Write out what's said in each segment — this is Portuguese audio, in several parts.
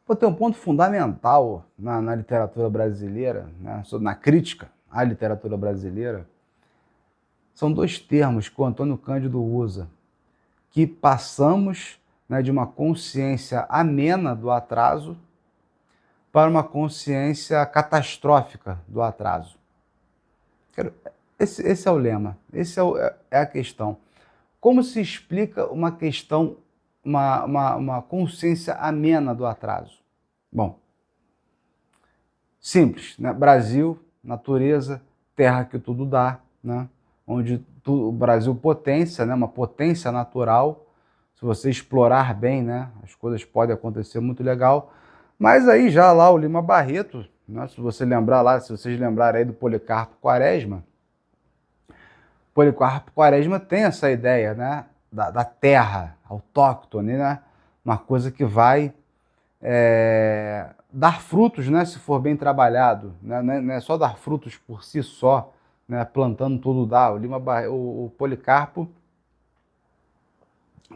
Pô, tem um ponto fundamental na literatura brasileira, né, na crítica à literatura brasileira, são dois termos que o Antônio Cândido usa, que passamos, né, de uma consciência amena do atraso para uma consciência catastrófica do atraso. Esse é o lema, é a questão. Como se explica uma questão, uma consciência amena do atraso? Bom, simples, né? Brasil, natureza, terra que tudo dá, né? Onde o Brasil potência, né? Uma potência natural. Se você explorar bem, né? As coisas podem acontecer muito legal. Mas aí já lá o Lima Barreto, né? Se você lembrar lá, se vocês lembrarem aí do Policarpo Quaresma, Policarpo Quaresma tem essa ideia, né? Da terra autóctone, né? Uma coisa que vai dar frutos, né, se for bem trabalhado, né, não é só dar frutos por si só, né, plantando tudo dá. O Policarpo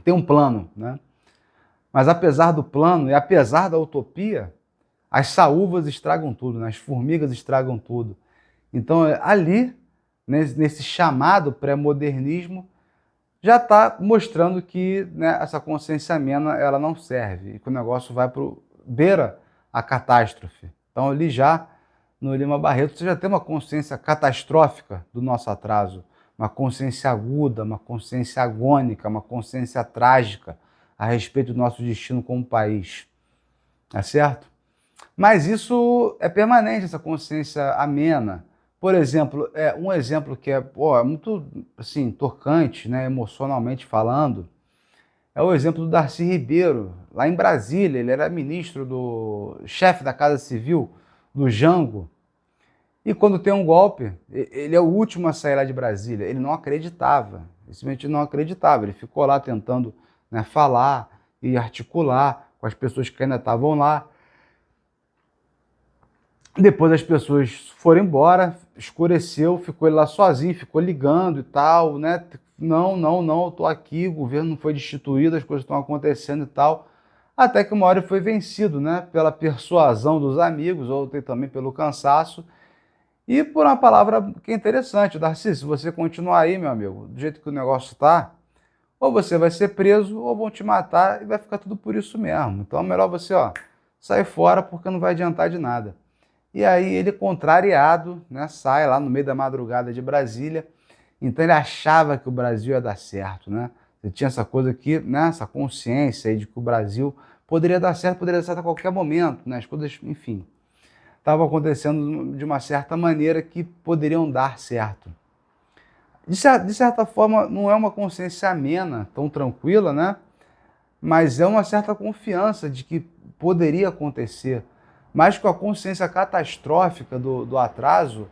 tem um plano, né, mas apesar do plano e apesar da utopia, as saúvas estragam tudo, né, as formigas estragam tudo. Então ali, nesse chamado pré-modernismo, já está mostrando que, né, essa consciência amena ela não serve e que o negócio vai para beira a catástrofe. Então ali já no Lima Barreto você já tem uma consciência catastrófica do nosso atraso, uma consciência aguda, uma consciência agônica, uma consciência trágica a respeito do nosso destino como país, tá certo? Mas isso é permanente, essa consciência amena. Por exemplo, um exemplo que é muito assim, tocante, né, emocionalmente falando, é o exemplo do Darcy Ribeiro, lá em Brasília. Ele era ministro do chefe da Casa Civil, do Jango, e quando tem um golpe, ele é o último a sair lá de Brasília. Ele não acreditava, simplesmente não acreditava. Ele ficou lá tentando, né, falar e articular com as pessoas que ainda estavam lá. Depois as pessoas foram embora, escureceu, ficou ele lá sozinho, ficou ligando e tal, né? Não, eu tô aqui, o governo não foi destituído, as coisas estão acontecendo e tal. Até que uma hora ele foi vencido, né? Pela persuasão dos amigos, ou também pelo cansaço. E por uma palavra que é interessante, Darcy, se você continuar aí, meu amigo, do jeito que o negócio está, ou você vai ser preso, ou vão te matar e vai ficar tudo por isso mesmo. Então é melhor você, ó, sair fora porque não vai adiantar de nada. E aí ele, contrariado, né, sai lá no meio da madrugada de Brasília. Então ele achava que o Brasil ia dar certo, né? Ele tinha essa coisa aqui, né, essa consciência aí de que o Brasil poderia dar certo a qualquer momento, né? As coisas, enfim, estavam acontecendo de uma certa maneira que poderiam dar certo. De certa forma, não é uma consciência amena, tão tranquila, né? Mas é uma certa confiança de que poderia acontecer. Mas com a consciência catastrófica do atraso,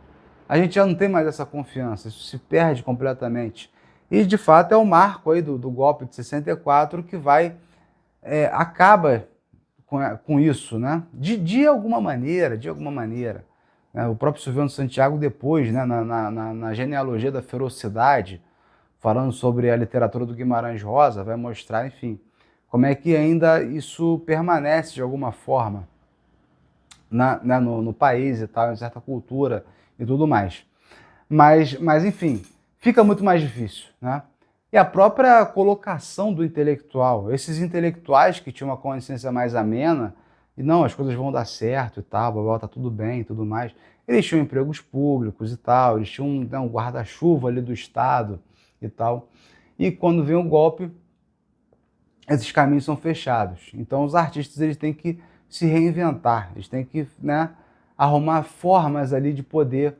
a gente já não tem mais essa confiança, isso se perde completamente. E, de fato, é o marco aí do golpe de 64 que acaba com isso, né? De alguma maneira, né? O próprio Silviano Santiago depois, né, na genealogia da ferocidade, falando sobre a literatura do Guimarães Rosa, vai mostrar, enfim, como é que ainda isso permanece de alguma forma no país e tal, em certa cultura e tudo mais. Mas, enfim, fica muito mais difícil, né? E a própria colocação do intelectual, esses intelectuais que tinham uma consciência mais amena, e não, as coisas vão dar certo e tal, blá, tá tudo bem e tudo mais, eles tinham empregos públicos e tal, eles tinham, né, um guarda-chuva ali do Estado e tal. E quando vem o golpe, esses caminhos são fechados. Então os artistas eles têm que se reinventar, eles têm que, né, arrumar formas ali de poder,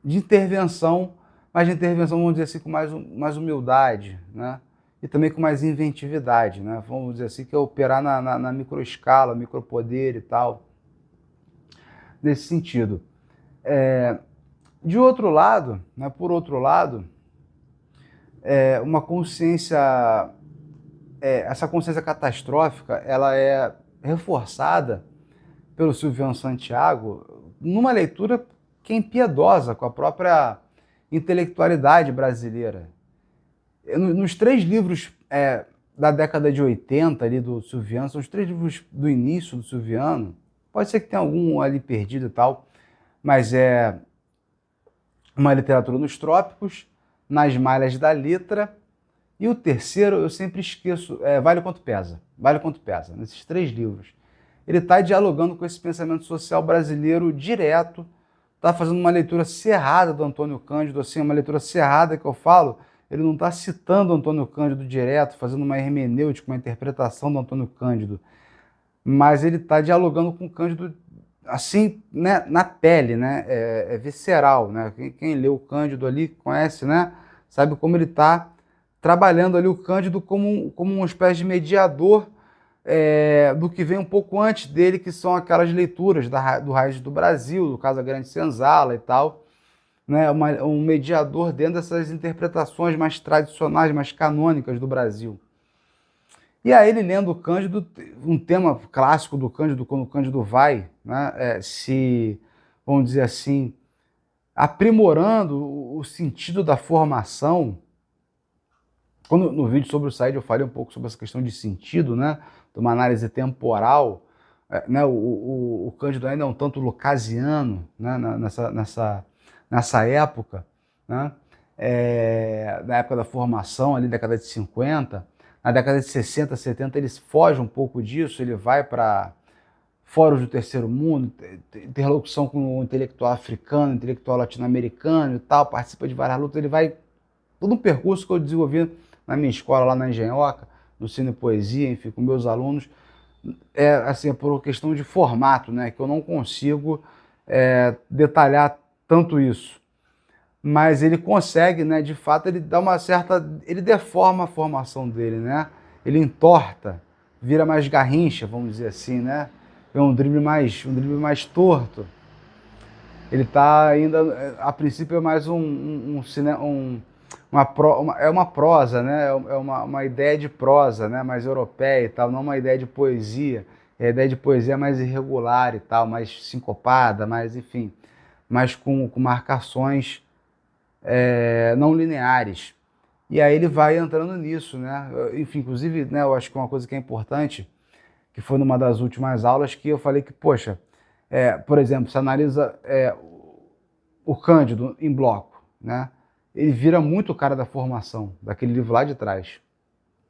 de intervenção, mas de intervenção, vamos dizer assim, com mais humildade, né? E também com mais inventividade, né? Vamos dizer assim, que é operar na microescala, micropoder e tal, nesse sentido. De outro lado, né, por outro lado, uma consciência, essa consciência catastrófica, ela é reforçada pelo Silviano Santiago numa leitura que é impiedosa com a própria intelectualidade brasileira. Nos três livros da década de 80 ali do Silviano, são os 3 livros do início do Silviano. Pode ser que tenha algum ali perdido e tal, mas é Uma Literatura nos Trópicos, Nas Malhas da Letra, e o terceiro eu sempre esqueço, Vale o Quanto Pesa. Vale o Quanto Pesa, nesses 3 livros. Ele está dialogando com esse pensamento social brasileiro direto, está fazendo uma leitura cerrada do Antônio Cândido, assim, uma leitura cerrada que eu falo, ele não está citando o Antônio Cândido direto, fazendo uma hermenêutica, uma interpretação do Antônio Cândido, mas ele está dialogando com o Cândido assim, né, na pele, né, visceral, né, quem leu o Cândido ali conhece, né, sabe como ele está trabalhando ali o Cândido como uma espécie de mediador do que vem um pouco antes dele, que são aquelas leituras do Raiz do Brasil, do Casa Grande Senzala e tal, né, um mediador dentro dessas interpretações mais tradicionais, mais canônicas do Brasil. E aí ele lendo o Cândido, um tema clássico do Cândido, quando o Cândido vai, né, vamos dizer assim, aprimorando o sentido da formação. Quando no vídeo sobre o Said eu falei um pouco sobre essa questão de sentido, né, de uma análise temporal, né, o Cândido ainda é um tanto lucasiano, né, nessa época, né, na época da formação, ali década de 50, na década de 60, 70, ele foge um pouco disso, ele vai para fóruns do terceiro mundo, interlocução com o intelectual africano, intelectual latino-americano e tal, participa de várias lutas, ele vai todo um percurso que eu desenvolvi na minha escola lá na Engenhoca, no Cine Poesia, enfim, com meus alunos, assim, por questão de formato, né, que eu não consigo detalhar tanto isso. Mas ele consegue, né, de fato, ele dá uma certa, ele deforma a formação dele, né? Ele entorta, vira mais garrincha, vamos dizer assim, né? É um drible mais torto. Ele está ainda, a princípio é mais uma prosa, né? Uma ideia de prosa, né? Mais europeia e tal, não uma ideia de poesia. A ideia de poesia é mais irregular e tal, mais sincopada, mais, enfim, mais com marcações não lineares. E aí ele vai entrando nisso, né? Enfim, inclusive, né, eu acho que uma coisa que é importante, que foi numa das últimas aulas, que eu falei que, poxa, por exemplo, você analisa o Cândido em bloco, né? Ele vira muito o cara da formação, daquele livro lá de trás.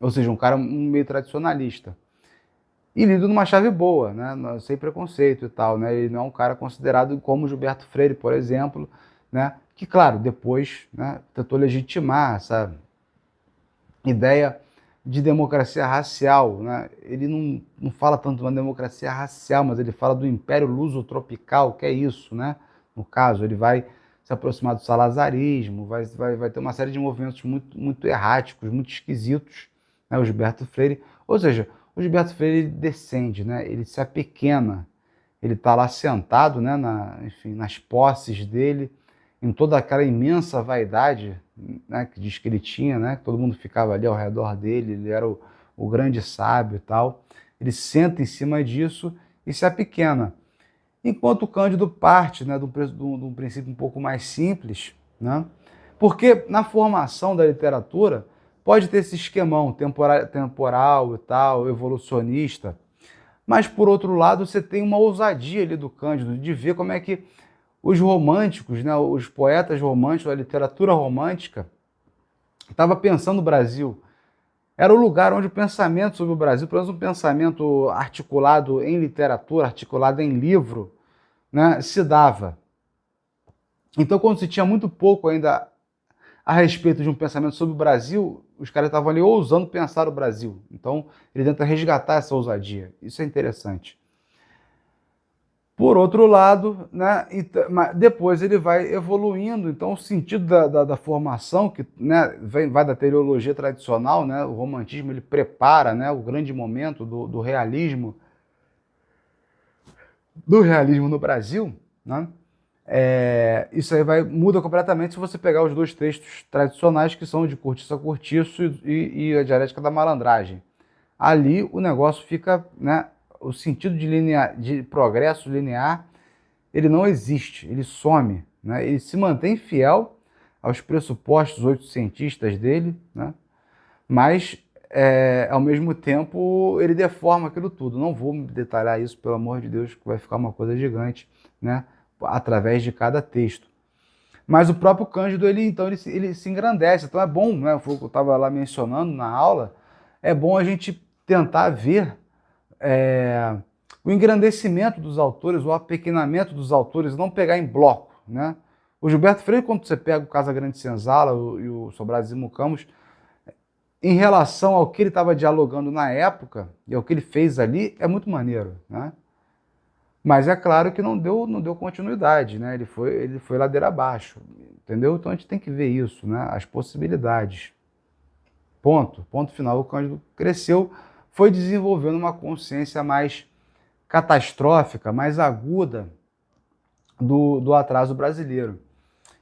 Ou seja, um cara meio tradicionalista. E lido numa chave boa, né? Sem preconceito e tal, né? Ele não é um cara considerado como Gilberto Freire, por exemplo, né? Que, claro, depois, né, tentou legitimar essa ideia de democracia racial, né? Ele não fala tanto de uma democracia racial, mas ele fala do Império Luso-Tropical, que é isso, né? No caso, ele vai se aproximar do salazarismo, vai ter uma série de movimentos muito, muito erráticos, muito esquisitos, né? O Gilberto Freire, ou seja, o Gilberto Freire ele descende, né? Ele se apequena, ele está lá sentado, né? Enfim, nas posses dele, em toda aquela imensa vaidade, né, que diz que ele tinha, né, que todo mundo ficava ali ao redor dele, ele era o grande sábio e tal. Ele senta em cima disso e se apequena. Enquanto o Cândido parte, né, de um princípio um pouco mais simples, né, porque na formação da literatura pode ter esse esquemão temporal e tal, evolucionista, mas por outro lado você tem uma ousadia ali do Cândido de ver como é que os românticos, né, os poetas românticos, a literatura romântica, estava pensando no Brasil. Era o lugar onde o pensamento sobre o Brasil, pelo menos um pensamento articulado em literatura, articulado em livro, né, se dava. Então, quando se tinha muito pouco ainda a respeito de um pensamento sobre o Brasil, os caras estavam ali ousando pensar o Brasil. Então, ele tenta resgatar essa ousadia. Isso é interessante. Por outro lado, né, depois ele vai evoluindo, então o sentido da formação, que, né, vai da teologia tradicional, né, o romantismo ele prepara, né, o grande momento do realismo no Brasil, né, isso aí muda completamente se você pegar os 2 textos tradicionais que são de Cortiço a Cortiço e a Dialética da Malandragem. Ali o negócio fica, né, o sentido de progresso linear, ele não existe, ele some, né? Ele se mantém fiel aos pressupostos oitocentistas dele, né? Mas ao mesmo tempo, ele deforma aquilo tudo. Não vou detalhar isso, pelo amor de Deus, que vai ficar uma coisa gigante, né, através de cada texto. Mas o próprio Cândido, ele se engrandece. Então é bom, né, foi o que eu estava lá mencionando na aula, é bom a gente tentar ver o engrandecimento dos autores, o apequenamento dos autores, não pegar em bloco, né? O Gilberto Freire, quando você pega o Casagrande Senzala e o Sobral de Mucamos, em relação ao que ele estava dialogando na época e ao que ele fez ali, é muito maneiro, né? Mas é claro que não deu continuidade, né? Ele foi ladeira abaixo, entendeu? Então a gente tem que ver isso, né? As possibilidades. Ponto final. O Cândido cresceu, foi desenvolvendo uma consciência mais catastrófica, mais aguda do atraso brasileiro.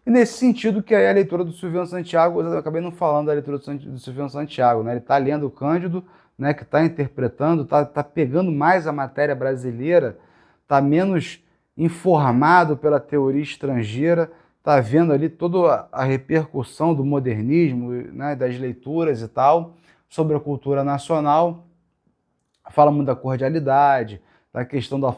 E nesse sentido que a leitura do Silviano Santiago, eu acabei não falando da leitura do Silviano Santiago, né? Ele está lendo o Cândido, né, que está interpretando, está pegando mais a matéria brasileira, está menos informado pela teoria estrangeira, está vendo ali toda a repercussão do modernismo, né, das leituras e tal, sobre a cultura nacional. Fala muito da cordialidade, da questão da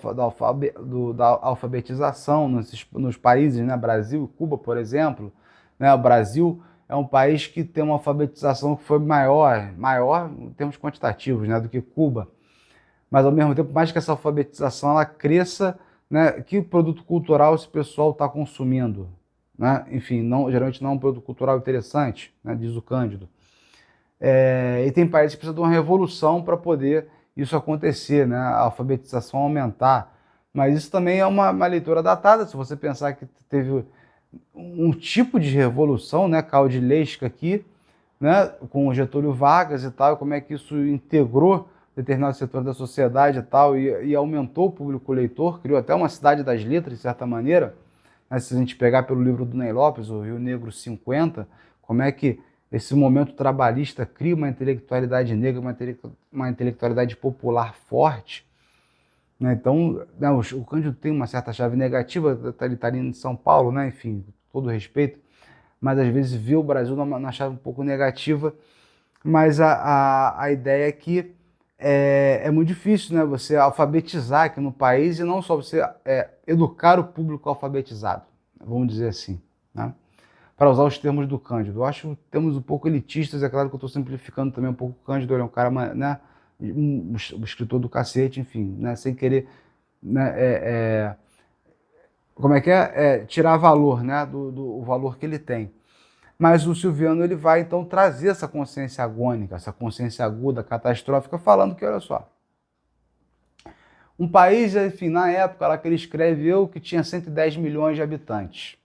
alfabetização nos países, né? Brasil e Cuba, por exemplo. Né? O Brasil é um país que tem uma alfabetização que foi maior em termos quantitativos, né, do que Cuba. Mas, ao mesmo tempo, mais que essa alfabetização ela cresça, né, que produto cultural esse pessoal está consumindo. Né? Enfim, geralmente não é um produto cultural interessante, né, diz o Cândido. E tem países que precisam de uma revolução para poder isso acontecer, né? A alfabetização aumentar. Mas isso também é uma leitura datada, se você pensar que teve um tipo de revolução, né, caudilesca aqui, né, com o Getúlio Vargas e tal, como é que isso integrou determinado setor da sociedade e tal, e aumentou o público leitor, criou até uma cidade das letras, de certa maneira. Né, se a gente pegar pelo livro do Ney Lopes, o Rio Negro 50, como é que esse momento trabalhista cria uma intelectualidade negra, uma intelectualidade popular forte. Né? Então, né, o Cândido tem uma certa chave negativa, ele está ali em São Paulo, né? Enfim, todo respeito, mas às vezes vê o Brasil numa chave um pouco negativa, mas a ideia é que é muito difícil, né, você alfabetizar aqui no país e não só você educar o público alfabetizado, vamos dizer assim, né? Para usar os termos do Cândido. Eu acho termos um pouco elitistas, é claro que eu estou simplificando também um pouco o Cândido, ele é um cara, né, um escritor do cacete, enfim, né, sem querer, né, como é que tirar valor, né, do valor que ele tem. Mas o Silviano ele vai então trazer essa consciência agônica, essa consciência aguda, catastrófica, falando que, olha só, um país, enfim, na época lá que ele escreveu, que tinha 110 milhões de habitantes.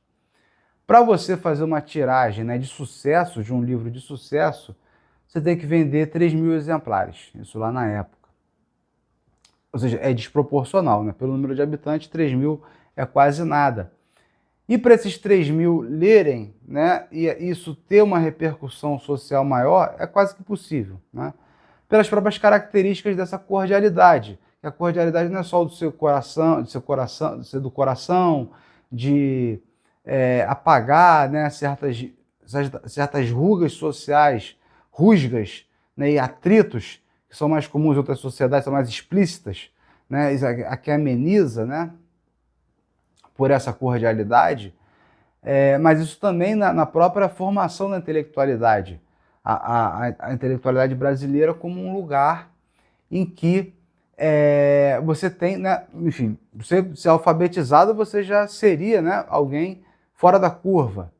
Para você fazer uma tiragem, né, de sucesso, de um livro de sucesso, você tem que vender 3.000 exemplares, isso lá na época. Ou seja, é desproporcional, né? Pelo número de habitantes, 3.000 é quase nada. E para esses 3.000 lerem, né, e isso ter uma repercussão social maior, é quase que possível, né? Pelas próprias características dessa cordialidade. A cordialidade não é só do seu coração, de ser do coração, de apagar, né, certas rugas sociais, rusgas, né, e atritos que são mais comuns em outras sociedades, são mais explícitas, né, aqui ameniza, né, por essa cordialidade, mas isso também na própria formação da intelectualidade. A intelectualidade brasileira como um lugar em que você tem, né, enfim, você ser alfabetizado, você já seria, né, alguém fora da curva.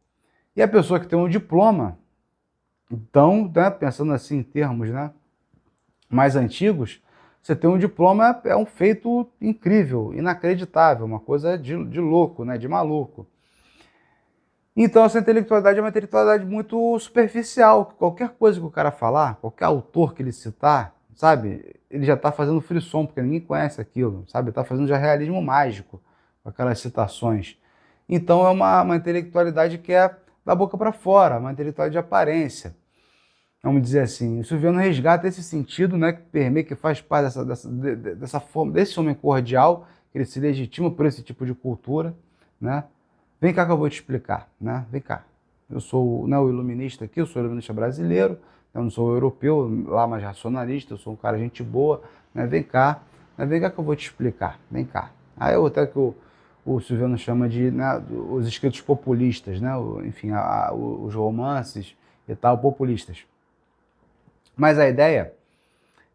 E a pessoa que tem um diploma, então, né, pensando assim em termos, né, mais antigos, você ter um diploma é um feito incrível, inacreditável, uma coisa de louco, né, de maluco. Então essa intelectualidade é uma intelectualidade muito superficial. Qualquer coisa que o cara falar, qualquer autor que ele citar, sabe, ele já está fazendo frisson, porque ninguém conhece aquilo, sabe, está fazendo já realismo mágico com aquelas citações. Então é uma intelectualidade que é da boca para fora, uma intelectualidade de aparência. Vamos dizer assim, o Silviano resgata esse sentido, né, que permeia, que faz parte dessa forma, desse homem cordial, que ele se legitima por esse tipo de cultura, né? Vem cá que eu vou te explicar, né? Vem cá. Eu sou, né, o iluminista aqui, eu sou o iluminista brasileiro, Eu não sou europeu, lá mais racionalista, eu sou um cara gente boa, né? Vem cá que eu vou te explicar, vem cá. Aí eu até que o Silviano chama de, né, os escritos populistas, né? Enfim, os romances e tal, populistas. Mas a ideia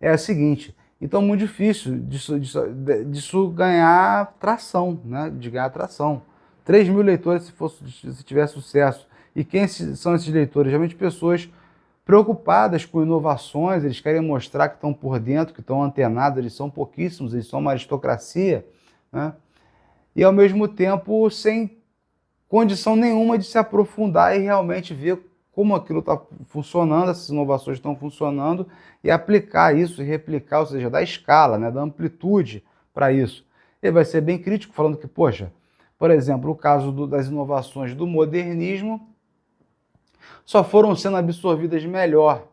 é a seguinte, então é muito difícil disso ganhar tração, né? De ganhar tração. 3 mil leitores se tiver sucesso. E quem são esses leitores? Geralmente pessoas preocupadas com inovações, eles querem mostrar que estão por dentro, que estão antenados, eles são pouquíssimos, eles são uma aristocracia, né? E ao mesmo tempo sem condição nenhuma de se aprofundar e realmente ver como aquilo está funcionando, essas inovações estão funcionando, e aplicar isso e replicar, ou seja, dar escala, né, dar amplitude para isso. Ele vai ser bem crítico, falando que, poxa, por exemplo, o caso das inovações do modernismo só foram sendo absorvidas melhor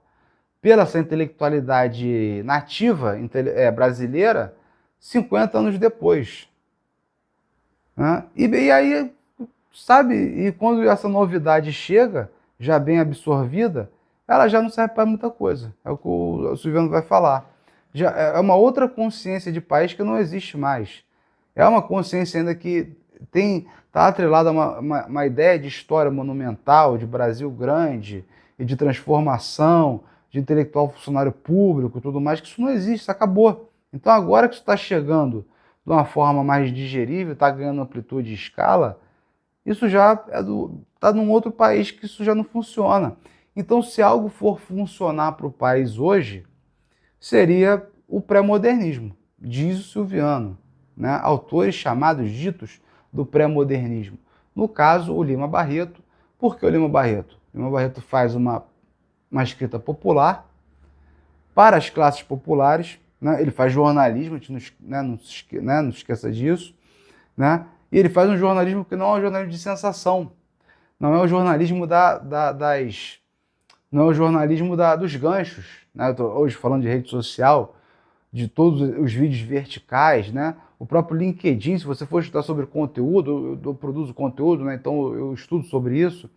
pela essa intelectualidade nativa brasileira 50 anos depois. Né? E aí, sabe, e quando essa novidade chega, já bem absorvida, ela já não serve para muita coisa. É o que o Silviano vai falar. Já é uma outra consciência de país que não existe mais. É uma consciência ainda que está atrelada a uma ideia de história monumental, de Brasil grande, e de transformação, de intelectual funcionário público e tudo mais, que isso não existe, isso acabou. Então agora que isso está chegando de uma forma mais digerível, está ganhando amplitude e escala, isso já está num outro país que isso já não funciona. Então, se algo for funcionar para o país hoje, seria o pré-modernismo, diz o Silviano, né? Autores chamados ditos do pré-modernismo. No caso, o Lima Barreto. Por que o Lima Barreto? O Lima Barreto faz uma escrita popular para as classes populares, né? Ele faz jornalismo, a gente não esqueça disso, né? E ele faz um jornalismo que não é um jornalismo de sensação, não é o jornalismo não é o jornalismo dos ganchos, né? Eu tô hoje falando de rede social, de todos os vídeos verticais, né? O próprio LinkedIn, se você for estudar sobre conteúdo, eu produzo conteúdo, né? Então eu estudo sobre isso.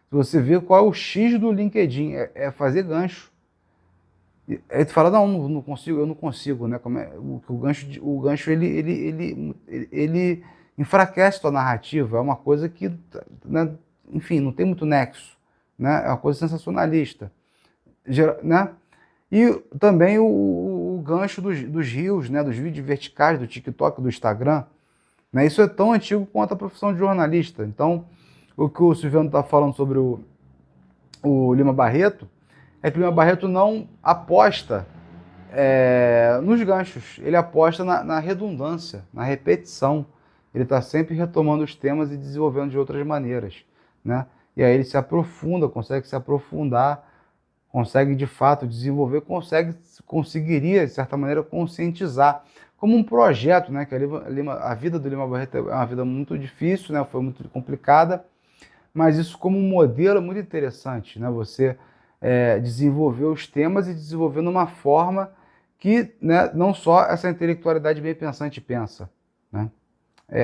Se você vê qual é o X do LinkedIn, é fazer gancho. Aí tu fala, não consigo, eu não consigo, né? O gancho ele enfraquece tua narrativa, é uma coisa que, né, enfim, não tem muito nexo, né? É uma coisa sensacionalista, né? E também o gancho dos reels, né? Dos vídeos verticais do TikTok, do Instagram, né? Isso é tão antigo quanto a profissão de jornalista. Então, o que o Silviano está falando sobre o Lima Barreto é que o Lima Barreto não aposta nos ganchos, ele aposta na redundância, na repetição. Ele está sempre retomando os temas e desenvolvendo de outras maneiras, né? E aí ele se aprofunda, consegue se aprofundar, consegue de fato desenvolver, conseguiria, de certa maneira, conscientizar. Como um projeto, né? Que a vida do Lima Barreto é uma vida muito difícil, né? Foi muito complicada, mas isso como um modelo é muito interessante, né? Você desenvolver os temas e desenvolver numa forma que, né, não só essa intelectualidade bem pensante pensa, né?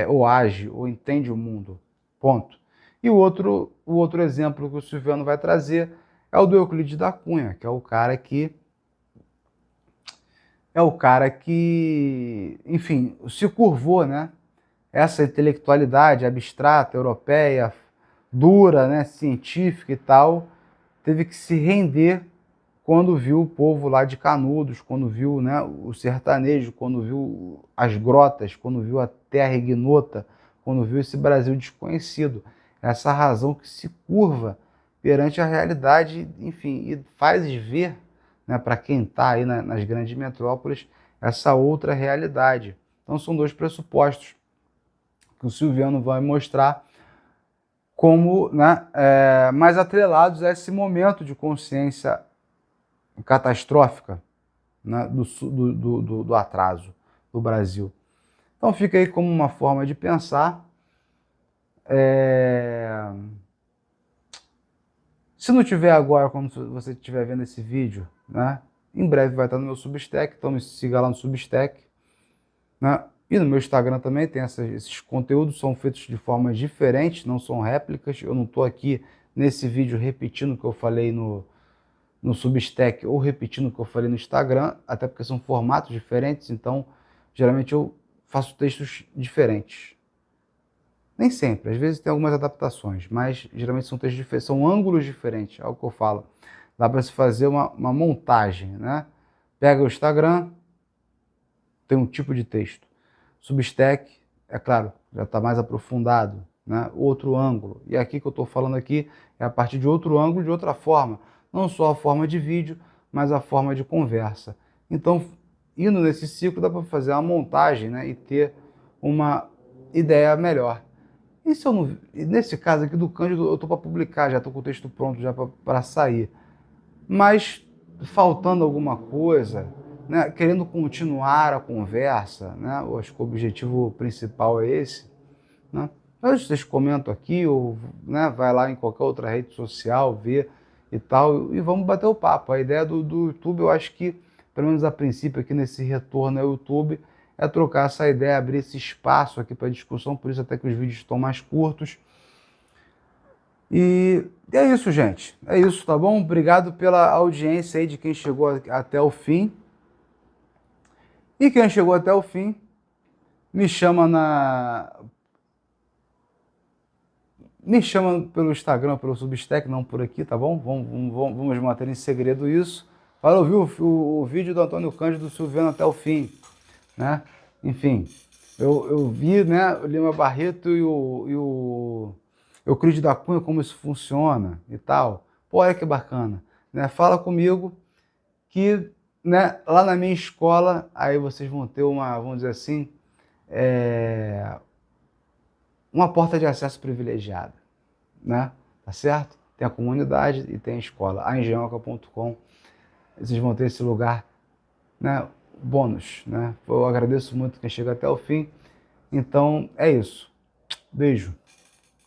Ou age, ou entende o mundo, ponto. E o outro exemplo que o Silviano vai trazer é o do Euclides da Cunha, que é o cara que, enfim, se curvou, né? Essa intelectualidade abstrata, europeia, dura, né, científica e tal, teve que se render quando viu o povo lá de Canudos, quando viu, né, o sertanejo, quando viu as grotas, quando viu a terra ignota, quando viu esse Brasil desconhecido. Essa razão que se curva perante a realidade, enfim, e faz ver, né, para quem está aí nas grandes metrópoles, essa outra realidade. Então são dois pressupostos que o Silviano vai mostrar como, né, mais atrelados a esse momento de consciência catastrófica, né, do atraso do Brasil. Então fica aí como uma forma de pensar. Se não tiver agora, quando você estiver vendo esse vídeo, né, em breve vai estar no meu Substack, então me siga lá no Substack, né? E no meu Instagram também tem esses conteúdos, são feitos de formas diferentes, não são réplicas. Eu não estou aqui nesse vídeo repetindo o que eu falei no Substack ou repetindo o que eu falei no Instagram, até porque são formatos diferentes, então geralmente eu faço textos diferentes. Nem sempre, às vezes tem algumas adaptações, mas geralmente são textos diferentes, são ângulos diferentes, é o que eu falo. Dá para se fazer uma montagem, né? Pega o Instagram, tem um tipo de texto. Substack, é claro, já está mais aprofundado, né? Outro ângulo. E aqui que eu estou falando aqui é a partir de outro ângulo, de outra forma. Não só a forma de vídeo, mas a forma de conversa. Então, indo nesse ciclo, dá para fazer uma montagem, né? E ter uma ideia melhor. E se eu não, nesse caso aqui do Cândido, eu estou para publicar, já estou com o texto pronto já para sair. Mas faltando alguma coisa, né, querendo continuar a conversa, né, eu acho que o objetivo principal é esse, né, mas vocês comentam aqui, ou né, vai lá em qualquer outra rede social, vê e tal, e vamos bater o papo. A ideia do YouTube, eu acho que, pelo menos a princípio aqui nesse retorno ao YouTube, é trocar essa ideia, abrir esse espaço aqui para discussão, por isso até que os vídeos estão mais curtos. E é isso, gente. É isso, tá bom? Obrigado pela audiência aí de quem chegou até o fim. E quem chegou até o fim, me chama me chama pelo Instagram, pelo Substack, não por aqui, tá bom? Vamos manter em segredo isso. Para ouvir o vídeo do Antônio Cândido Silviano até o fim, né? Enfim, eu vi, né, o Lima Barreto e o Euclides da Cunha, como isso funciona e tal. Pô, olha que bacana, né? Fala comigo que, né, lá na minha escola, aí vocês vão ter uma, vamos dizer assim, uma porta de acesso privilegiada, né? Tá certo? Tem a comunidade e tem a escola, aengenhoca.com. Vocês vão ter esse lugar, né, bônus, né? Eu agradeço muito quem chega até o fim. Então, é isso. Beijo.